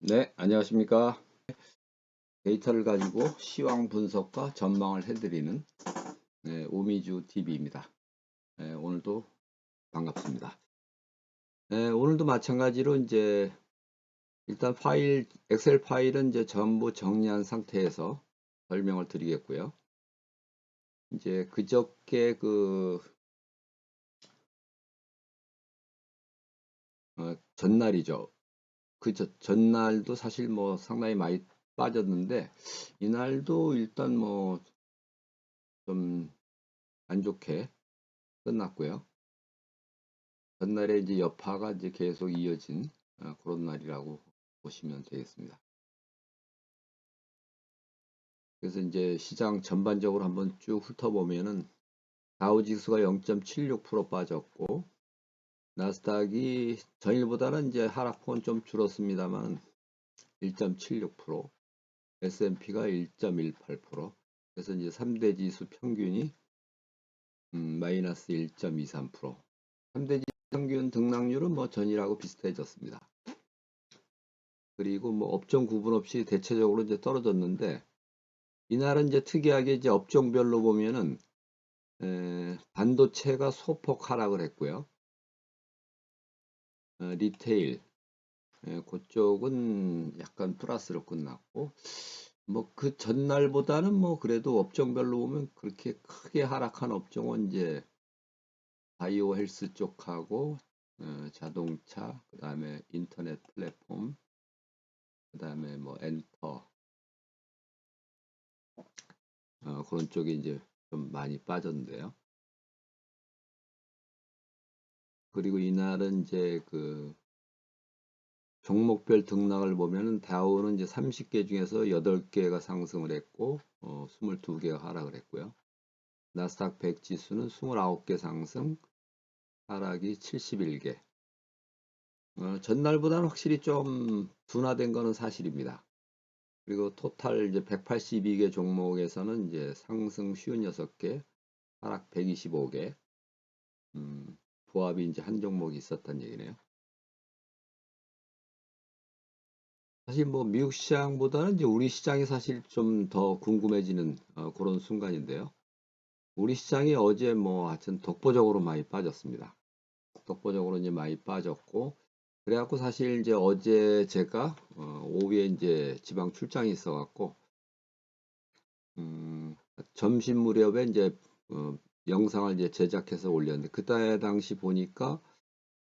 네, 안녕하십니까. 데이터를 가지고 시황 분석과 전망을 해드리는 오미주 TV입니다. 오늘도 반갑습니다. 오늘도 마찬가지로 이제 일단 엑셀 파일은 이제 전부 정리한 상태에서 설명을 드리겠고요. 이제 그저께 전날이죠. 전날도 사실 뭐 상당히 많이 빠졌는데 이날도 일단 뭐 좀 안 좋게 끝났고요. 전날에 이제 여파가 이제 계속 이어진 그런 날이라고 보시면 되겠습니다. 그래서 이제 시장 전반적으로 한번 쭉 훑어보면은 다우지수가 0.76% 빠졌고 나스닥이 전일보다는 이제 하락폭은 좀 줄었습니다만 1.76%, S&P가 1.18%, 그래서 이제 3대 지수 평균이 마이너스 1.23%, 3대 지수 평균 등락률은 뭐 전일하고 비슷해졌습니다. 그리고 뭐 업종 구분 없이 대체적으로 이제 떨어졌는데 이날은 이제 특이하게 이제 업종별로 보면은 반도체가 소폭 하락을 했고요. 리테일 그쪽은 약간 플러스로 끝났고 뭐 그 전날보다는 뭐 그래도 업종별로 보면 그렇게 크게 하락한 업종은 이제 바이오 헬스 쪽하고 자동차, 그다음에 인터넷 플랫폼, 그다음에 뭐 엔터 그런 쪽이 이제 좀 많이 빠졌는데요. 그리고 이날은 이제 그 종목별 등락을 보면은 다우는 이제 30개 중에서 8개가 상승을 했고 22개가 하락을 했고요. 나스닥 100 지수는 29개 상승, 하락이 71개. 전날보다는 확실히 좀 둔화된 거는 사실입니다. 그리고 토탈 이제 182개 종목에서는 이제 상승 56개, 하락 125개. 부합이 이제 한 종목이 있었단 얘기네요. 사실 뭐 미국 시장보다는 이제 우리 시장이 사실 좀 더 궁금해지는 그런 순간인데요. 우리 시장이 어제 뭐 하여튼 독보적으로 많이 빠졌습니다. 독보적으로 이제 많이 빠졌고 그래갖고 사실 이제 어제 제가 오후에 이제 지방 출장이 있어갖고 점심 무렵에 이제 영상을 이제 제작해서 올렸는데 그때 당시 보니까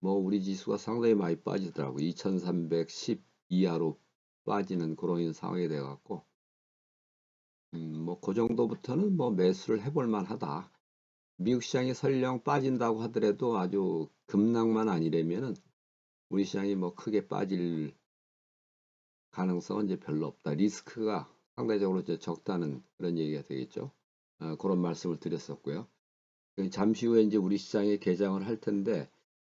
뭐 우리 지수가 상당히 많이 빠지더라고 2310 이하로 빠지는 그런 상황이 돼갖고 뭐 그 정도부터는 뭐 매수를 해볼 만하다. 미국 시장이 설령 빠진다고 하더라도 아주 급락만 아니라면은 우리 시장이 뭐 크게 빠질 가능성은 이제 별로 없다. 리스크가 상대적으로 이제 적다는 그런 얘기가 되겠죠. 그런 말씀을 드렸었고요. 잠시 후에 이제 우리 시장에 개장을 할 텐데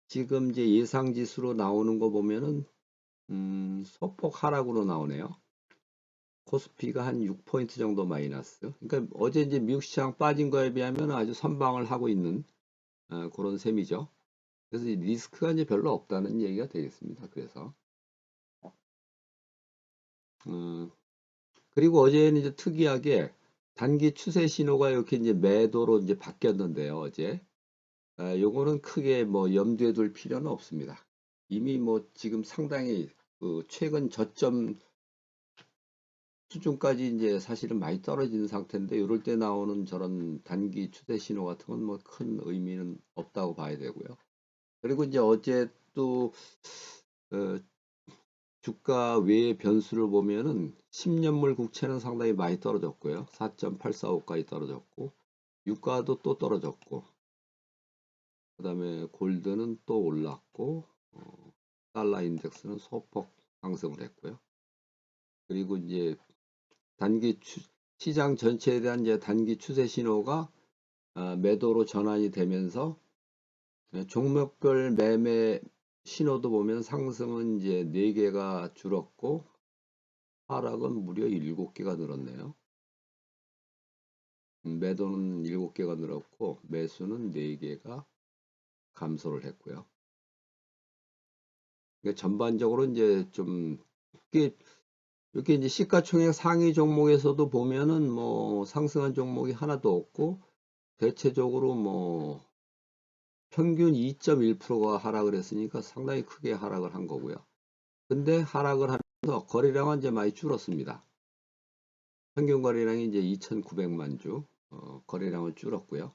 지금 이제 예상 지수로 나오는 거 보면은 소폭 하락으로 나오네요. 코스피가 한 6포인트 정도 마이너스. 그러니까 어제 이제 미국 시장 빠진 거에 비하면 아주 선방을 하고 있는 그런 셈이죠. 그래서 이 리스크가 이제 별로 없다는 얘기가 되겠습니다. 그래서 음, 그리고 어제는 이제 특이하게 단기 추세 신호가 이렇게 이제 매도로 이제 바뀌었는데요. 어제 요거는 크게 뭐 염두에 둘 필요는 없습니다. 이미 뭐 지금 상당히 그 최근 저점 수준까지 이제 사실은 많이 떨어진 상태인데 이럴 때 나오는 저런 단기 추세 신호 같은 건 뭐 큰 의미는 없다고 봐야 되고요. 그리고 이제 어제 또 어, 주가 외의 변수를 보면은 10년물 국채는 상당히 많이 떨어졌고요. 4.845까지 떨어졌고 유가도 또 떨어졌고 그다음에 골드는 또 올랐고 달러 인덱스는 소폭 상승을 했고요. 그리고 이제 시장 전체에 대한 이제 단기 추세 신호가 매도로 전환이 되면서 종목별 매매 신호도 보면 상승은 이제 4개가 줄었고 하락은 무려 7개가 늘었네요. 매도는 7개가 늘었고 매수는 4개가 감소를 했고요. 그러니까 전반적으로 이제 좀 이렇게 이제 시가총액 상위 종목에서도 보면은 뭐 상승한 종목이 하나도 없고 대체적으로 뭐 평균 2.1%가 하락을 했으니까 상당히 크게 하락을 한 거고요. 근데 하락을 하면서 거래량은 이제 많이 줄었습니다. 평균 거래량이 이제 2,900만 주, 거래량은 줄었고요.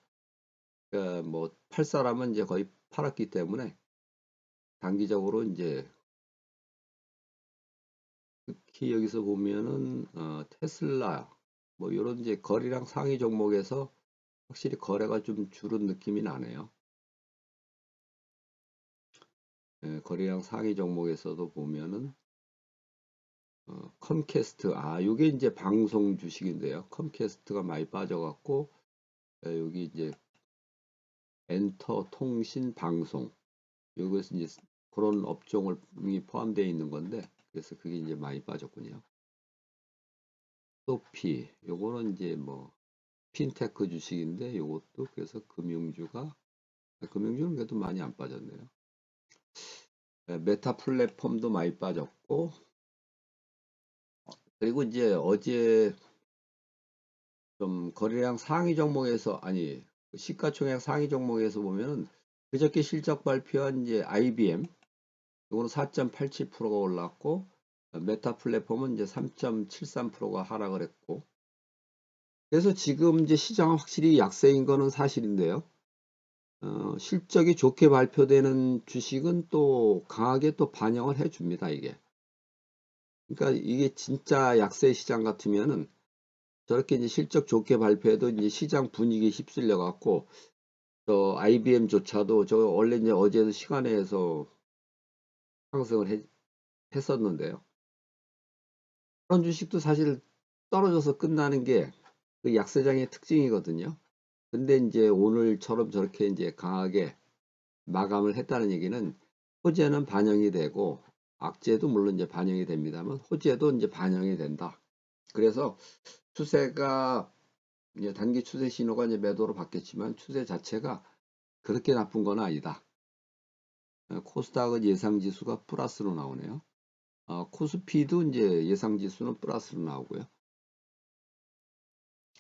그러니까 뭐 팔 사람은 이제 거의 팔았기 때문에 단기적으로 이제 특히 여기서 보면은 테슬라 뭐 이런 이제 거래량 상위 종목에서 확실히 거래가 좀 줄은 느낌이 나네요. 예, 거래량 상위 종목에서도 보면은 컴캐스트 요게 이제 방송 주식인데요. 컴캐스트가 많이 빠져갖고 여기 이제 엔터 통신 방송 요것은 이제 그런 업종이 포함되어 있는 건데 그래서 그게 이제 많이 빠졌군요. 소피 요거는 이제 뭐 핀테크 주식인데 요것도 그래서 금융주는 그래도 많이 안 빠졌네요. 메타 플랫폼도 많이 빠졌고 그리고 이제 어제 좀 거래량 상위 종목에서 시가총액 상위 종목에서 보면은 그저께 실적 발표한 이제 IBM 이거는 4.87%가 올랐고 메타 플랫폼은 이제 3.73%가 하락을 했고 그래서 지금 이제 시장은 확실히 약세인 거는 사실인데요. 실적이 좋게 발표되는 주식은 또 강하게 또 반영을 해줍니다, 이게. 그러니까 이게 진짜 약세 시장 같으면은 저렇게 이제 실적 좋게 발표해도 이제 시장 분위기에 휩쓸려 갖고 저 IBM조차도 저 원래 이제 어제도 시간에서 상승을 했었는데요. 그런 주식도 사실 떨어져서 끝나는 게 그 약세장의 특징이거든요. 근데 이제 오늘처럼 저렇게 이제 강하게 마감을 했다는 얘기는 호재는 반영이 되고 악재도 물론 이제 반영이 됩니다만 호재도 이제 반영이 된다. 그래서 추세가 이제 단기 추세 신호가 이제 매도로 바뀌었지만 추세 자체가 그렇게 나쁜 건 아니다. 코스닥은 예상 지수가 플러스로 나오네요. 코스피도 이제 예상 지수는 플러스로 나오고요.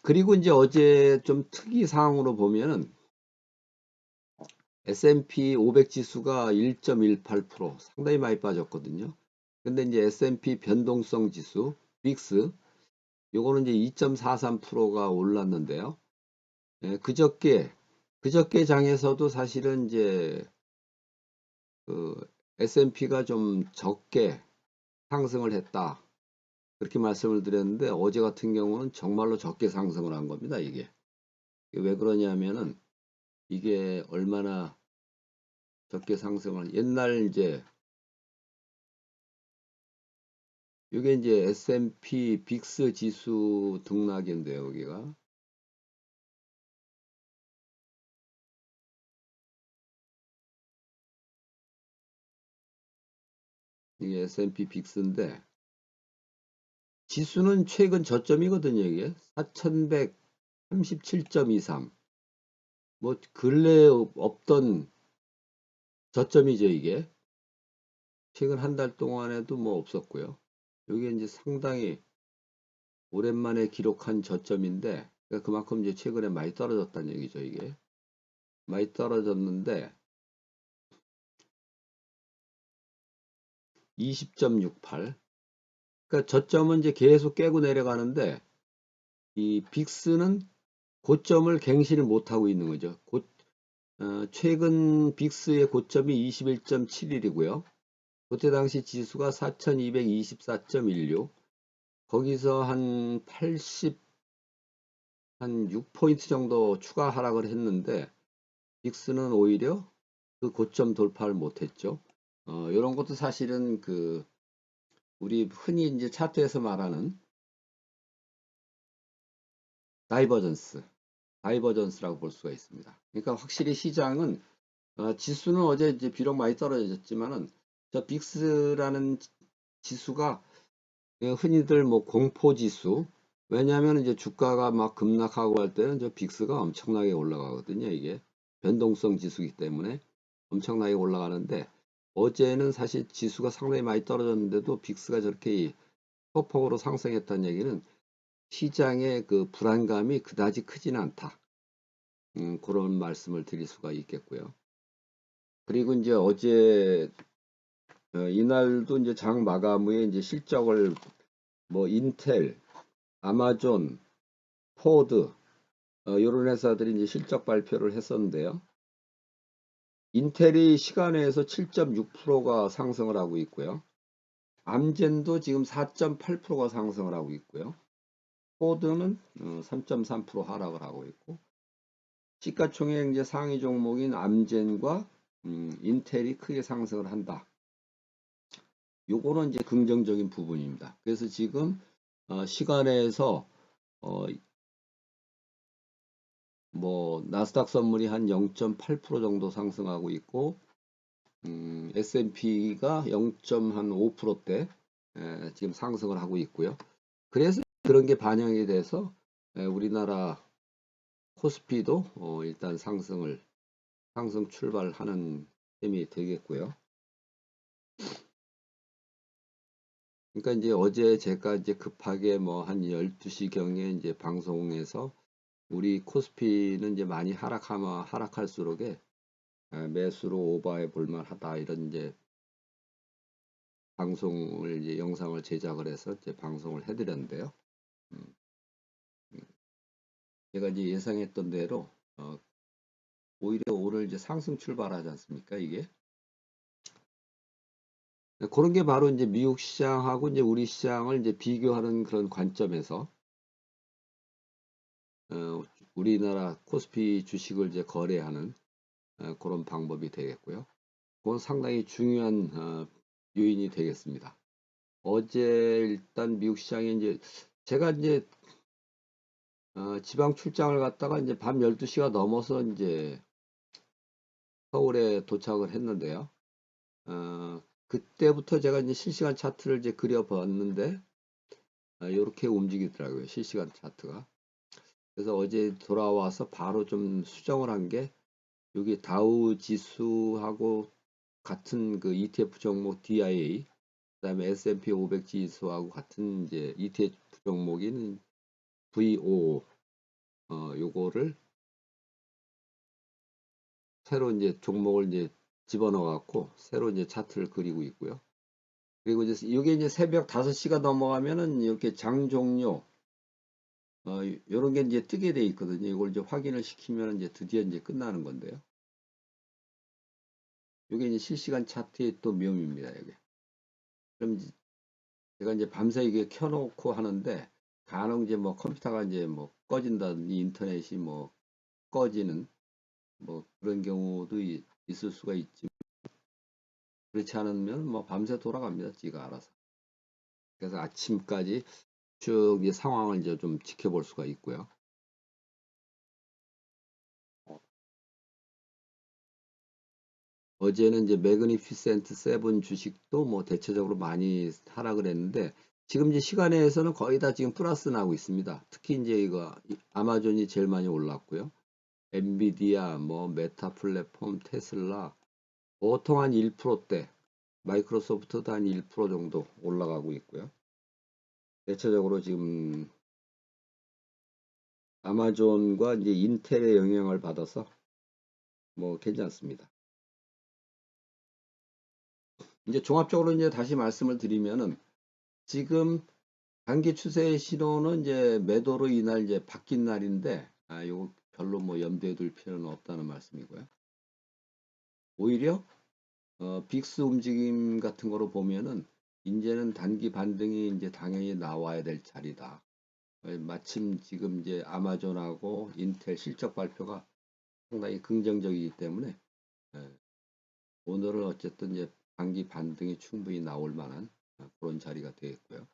그리고 이제 어제 좀 특이 사항으로 보면은 S&P 500 지수가 1.18% 상당히 많이 빠졌거든요. 근데 이제 S&P 변동성 지수 빅스 요거는 이제 2.43%가 올랐는데요. 예, 그저께 장에서도 사실은 이제 그 S&P가 좀 적게 상승을 했다. 그렇게 말씀을 드렸는데 어제 같은 경우는 정말로 적게 상승을 한 겁니다, 이게. 왜 그러냐면은 이게 얼마나 적게 상승을 옛날 이제 이게 이제 S&P 빅스 지수 등락인데요, 여기가. 이게 S&P 빅스인데 지수는 최근 저점이거든요, 이게. 4137.23. 뭐 근래에 없던 저점이죠, 이게. 최근 한 달 동안에도 뭐 없었고요. 이게 이제 상당히 오랜만에 기록한 저점인데 그러니까 그만큼 이제 최근에 많이 떨어졌다는 얘기죠, 이게. 많이 떨어졌는데 20.68. 그러니까 저점은 이제 계속 깨고 내려가는데 이 빅스는 고점을 갱신을 못하고 있는 거죠. 최근 빅스의 고점이 21.71이고요. 그때 당시 지수가 4224.16. 거기서 한 80, 한 6포인트 정도 추가 하락을 했는데 빅스는 오히려 그 고점 돌파를 못했죠. 이런 것도 사실은 우리 흔히 이제 차트에서 말하는 다이버전스, 다이버전스라고 볼 수가 있습니다. 그러니까 확실히 시장은 지수는 어제 이제 비록 많이 떨어졌지만은 저 빅스라는 지수가 흔히들 뭐 공포 지수 왜냐하면 이제 주가가 막 급락하고 할 때는 저 빅스가 엄청나게 올라가거든요. 이게 변동성 지수이기 때문에 엄청나게 올라가는데 어제는 사실 지수가 상당히 많이 떨어졌는데도 빅스가 저렇게 소폭으로 상승했다는 얘기는 시장의 그 불안감이 그다지 크지는 않다. 그런 말씀을 드릴 수가 있겠고요. 그리고 이제 어제 이날도 이제 장 마감 후에 이제 실적을 뭐 인텔, 아마존, 포드 이런 회사들이 이제 실적 발표를 했었는데요. 인텔이 시간에서 7.6%가 상승을 하고 있고요. 암젠도 지금 4.8%가 상승을 하고 있고요. 포드는 3.3% 하락을 하고 있고 시가총액 이제 상위 종목인 암젠과 인텔이 크게 상승을 한다. 요거는 이제 긍정적인 부분입니다. 그래서 지금 시간에서 뭐 나스닥 선물이 한 0.8% 정도 상승하고 있고 S&P가 0.5%대 지금 상승을 하고 있고요. 그래서 그런 게 반영이 돼서 우리나라 코스피도 일단 상승 출발하는 셈이 되겠고요. 그러니까 이제 어제 제가 이제 급하게 뭐 한 12시 경에 이제 방송에서 우리 코스피는 이제 많이 하락할수록에 매수로 오버해 볼만하다 이런 이제 방송을 이제 영상을 제작을 해서 이제 방송을 해드렸는데요. 음, 제가 이제 예상했던 대로 오히려 오늘 이제 상승 출발하지 않습니까? 이게 그런 게 바로 이제 미국 시장하고 이제 우리 시장을 이제 비교하는 그런 관점에서 우리나라 코스피 주식을 이제 거래하는 그런 방법이 되겠고요. 그건 상당히 중요한 요인이 되겠습니다. 어제 일단 미국 시장에 이제 제가 이제 지방 출장을 갔다가 이제 밤 12시가 넘어서 이제 서울에 도착을 했는데요. 그때부터 제가 이제 실시간 차트를 이제 그려봤는데 이렇게 움직이더라고요. 실시간 차트가. 그래서 어제 돌아와서 바로 좀 수정을 한 게 여기 다우 지수하고 같은 그 ETF 종목 DIA, 그다음에 S&P 500 지수하고 같은 이제 ETF 종목인 VOO, 요거를 새로 이제 종목을 이제 집어넣어 갖고 새로 이제 차트를 그리고 있고요. 그리고 이제 이게 이제 새벽 5시가 넘어가면은 이렇게 장 종료 요런 게 이제 뜨게 돼 있거든요. 이걸 이제 확인을 시키면 이제 드디어 이제 끝나는 건데요. 이게 이제 실시간 차트의 또 묘미입니다. 이게. 그럼 이제 제가 이제 밤새 이게 켜놓고 하는데 간혹 이제 뭐 컴퓨터가 이제 뭐 꺼진다든지 인터넷이 뭐 꺼지는 뭐 그런 경우도 있을 수가 있지. 그렇지 않으면 뭐 밤새 돌아갑니다. 지가 알아서. 그래서 아침까지 쭉 이 상황을 이제 좀 지켜볼 수가 있고요. 어제는 이제 매그니피센트 세븐 주식도 뭐 대체적으로 많이 하락을 했는데 지금 이제 시간에서는 거의 다 지금 플러스 나고 있습니다. 특히 이제 이거 아마존이 제일 많이 올랐고요. 엔비디아, 뭐 메타 플랫폼, 테슬라 보통 한 1%대, 마이크로소프트도 한 1% 정도 올라가고 있고요. 대체적으로 지금 아마존과 이제 인텔의 영향을 받아서 뭐 괜찮습니다. 이제 종합적으로 이제 다시 말씀을 드리면은 지금 단기 추세의 신호는 이제 매도로 이날 이제 바뀐 날인데 요거 별로 뭐 염두에 둘 필요는 없다는 말씀이고요. 오히려 빅스 움직임 같은 거로 보면은 이제는 단기 반등이 이제 당연히 나와야 될 자리다. 마침 지금 이제 아마존하고 인텔 실적 발표가 상당히 긍정적이기 때문에 예, 오늘은 어쨌든 이제 단기 반등이 충분히 나올 만한 그런 자리가 되겠고요.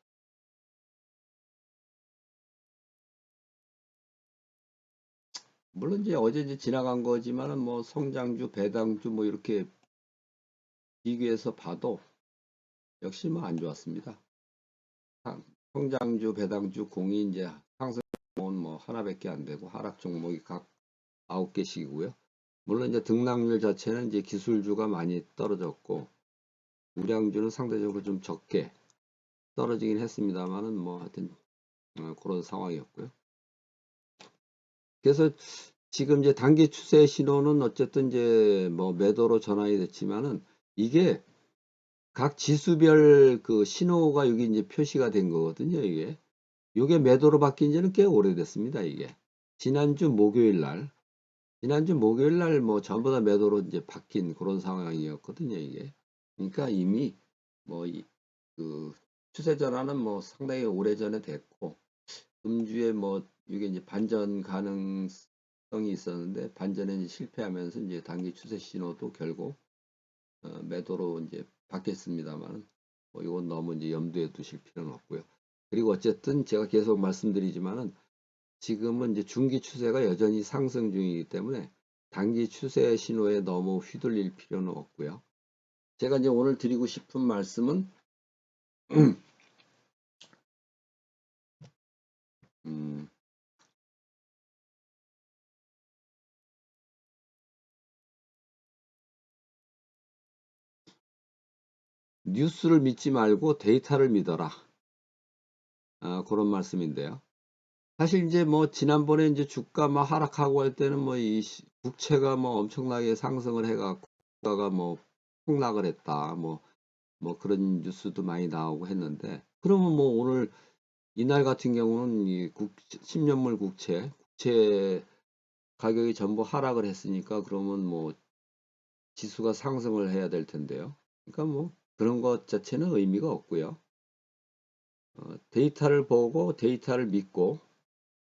물론 이제 어제 이제 지나간 거지만은 뭐 성장주, 배당주 뭐 이렇게 비교해서 봐도 역시 뭐 안 좋았습니다. 성장주, 배당주 공이 이제 상승은 뭐 하나밖에 안 되고 하락 종목이 각 9개씩이고요. 물론 이제 등락률 자체는 이제 기술주가 많이 떨어졌고 우량주는 상대적으로 좀 적게 떨어지긴 했습니다만은 뭐 하여튼 그런 상황이었고요. 그래서 지금 이제 단기 추세 신호는 어쨌든 이제 뭐 매도로 전환이 됐지만은 이게 각 지수별 그 신호가 여기 이제 표시가 된 거거든요. 이게 매도로 바뀐 지는 꽤 오래됐습니다. 이게 지난주 목요일 날 뭐 전부 다 매도로 이제 바뀐 그런 상황이었거든요. 이게 그러니까 이미 뭐 그 추세 전환은 뭐 상당히 오래 전에 됐고 금주에 뭐 이게 이제 반전 가능성이 있었는데 반전에 이제 실패하면서 이제 단기 추세 신호도 결국 매도로 이제 바뀌었습니다만 뭐 이건 너무 이제 염두에 두실 필요는 없고요. 그리고 어쨌든 제가 계속 말씀드리지만은 지금은 이제 중기 추세가 여전히 상승 중이기 때문에 단기 추세 신호에 너무 휘둘릴 필요는 없고요. 제가 이제 오늘 드리고 싶은 말씀은 음, 뉴스를 믿지 말고 데이터를 믿어라. 그런 말씀인데요. 사실 이제 뭐 지난번에 이제 주가 막 하락하고 할 때는 뭐 이 국채가 뭐 엄청나게 상승을 해갖고 주가가 뭐 폭락을 했다. 뭐 그런 뉴스도 많이 나오고 했는데 그러면 뭐 오늘 이날 같은 경우는 이 10년물 국채 가격이 전부 하락을 했으니까 그러면 뭐 지수가 상승을 해야 될 텐데요. 그러니까 뭐 그런 것 자체는 의미가 없고요. 데이터를 보고 데이터를 믿고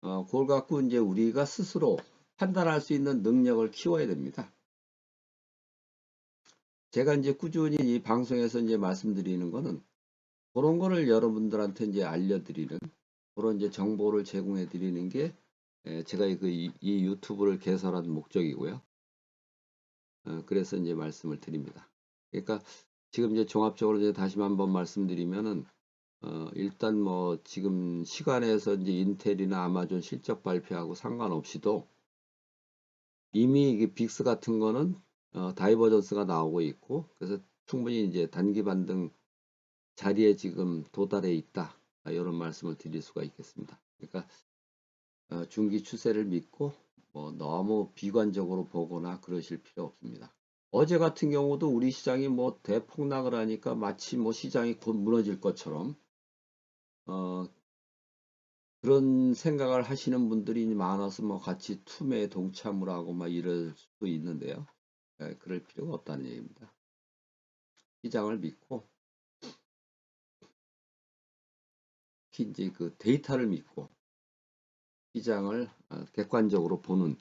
그걸 갖고 이제 우리가 스스로 판단할 수 있는 능력을 키워야 됩니다. 제가 이제 꾸준히 이 방송에서 이제 말씀드리는 거는 그런 거를 여러분들한테 이제 알려드리는 그런 이제 정보를 제공해 드리는 게 제가 이 유튜브를 개설한 목적이고요. 그래서 이제 말씀을 드립니다. 그러니까 지금 이제 종합적으로 이제 다시 한번 말씀드리면은 일단 뭐 지금 시간에서 이제 인텔이나 아마존 실적 발표하고 상관없이도 이미 이게 빅스 같은 거는 다이버전스가 나오고 있고 그래서 충분히 이제 단기 반등 자리에 지금 도달해 있다. 이런 말씀을 드릴 수가 있겠습니다. 그러니까 중기 추세를 믿고 뭐 너무 비관적으로 보거나 그러실 필요 없습니다. 어제 같은 경우도 우리 시장이 뭐 대폭락을 하니까 마치 뭐 시장이 곧 무너질 것처럼 어, 그런 생각을 하시는 분들이 많아서 뭐 같이 투매에 동참을 하고 막 이럴 수도 있는데요. 그럴 필요가 없다는 얘기입니다. 시장을 믿고 특히 이제 그 데이터를 믿고 시장을 객관적으로 보는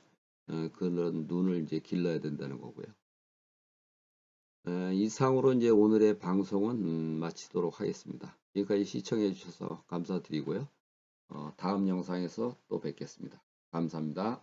그런 눈을 이제 길러야 된다는 거고요. 이상으로 이제 오늘의 방송은 마치도록 하겠습니다. 지금까지 시청해 주셔서 감사드리고요. 다음 영상에서 또 뵙겠습니다. 감사합니다.